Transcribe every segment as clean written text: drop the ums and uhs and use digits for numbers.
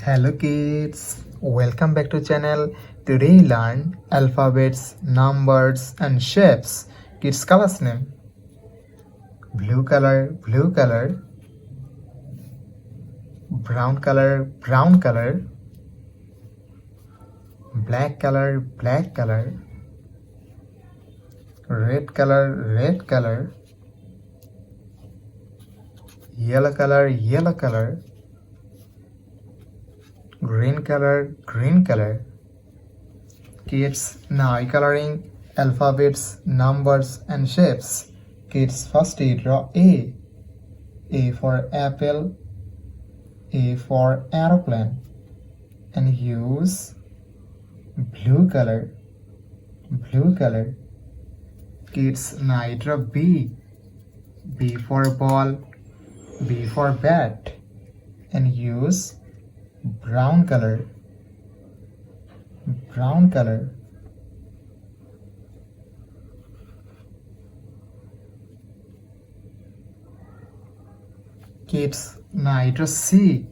Hello kids, welcome back to channel. Today learn alphabets, numbers and shapes. Kids colors name. Blue color, brown color, black color, red color, yellow color, green color. Kids, now coloring alphabets, numbers and shapes. Kids, first draw A. A for apple, A for aeroplane, and use blue color. Kids, now draw B. B for ball, B for bat, and use brown color. Kids, now draw C.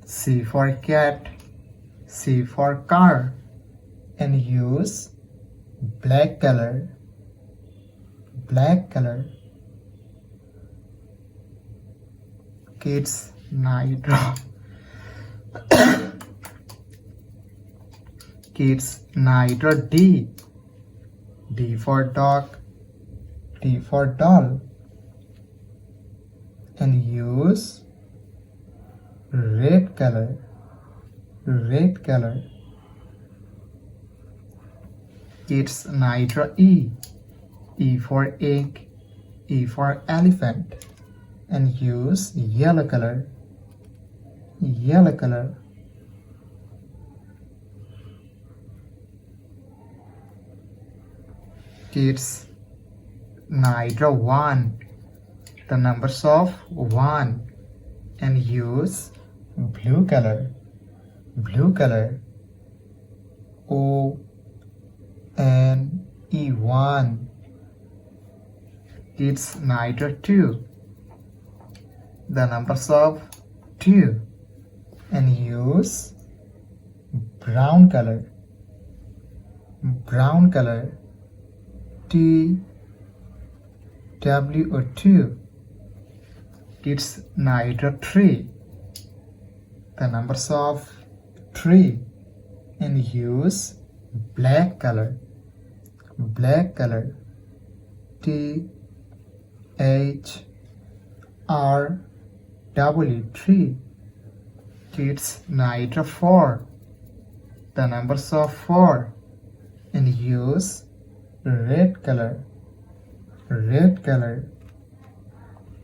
C for cat, C for car, and use black color. Kids, now draw Kids, now draw D. D for dog, D for doll, and use red color. Kids, now draw E. E for egg, E for elephant, and use yellow color. Kids, now draw 1, the numbers of 1, and use blue color. O-N-E-1. Kids, now draw 2, the numbers of 2, and use brown color. T-W-O-2. Kids, now draw 3, the numbers of 3, and use black color. T-H-R-W 3. Kids, now draw 4, the numbers of 4, and use red color.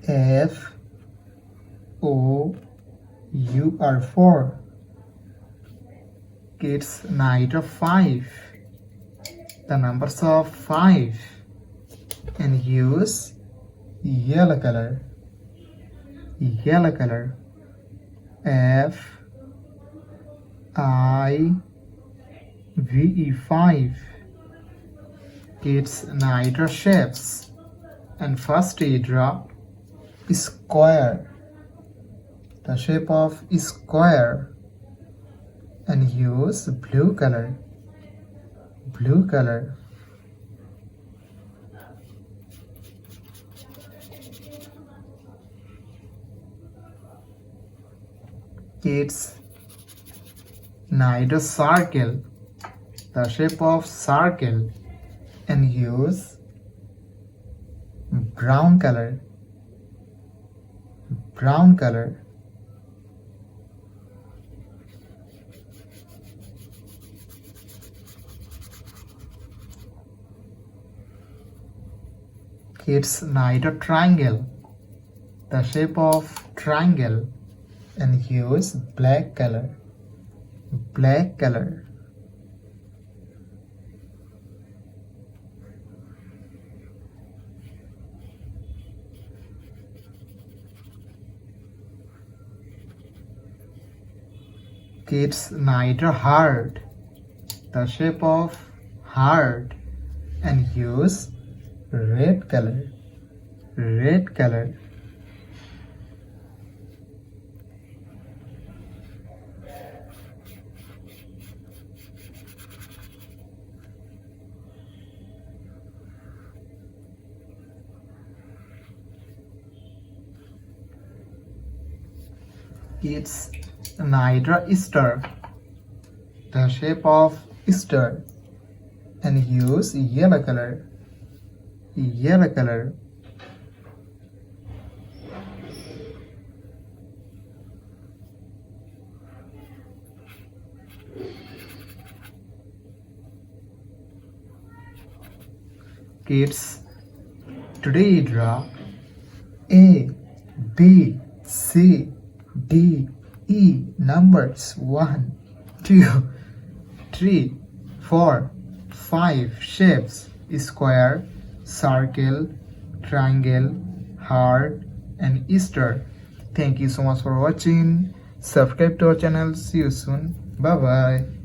F-O-U-R 4. Kids, now draw 5, the numbers of 5, and use yellow color. F-I-V-E 5. Kids, now draw shapes, and first draw square, the shape of square, and use blue color. Kids, now draw circle, the shape of circle, and use brown color. Kids, now draw triangle, the shape of triangle, and use black color. Kids, now draw heart, the shape of heart, and use red color. Kids, Hydra Easter, the shape of Easter, and use yellow color. Yellow color. Kids, today draw A, B, C, D, E numbers 1, 2, 3, 4, 5 shapes: square, circle, triangle, heart, and Easter. Thank you so much for watching. Subscribe to our channel. See you soon. Bye bye.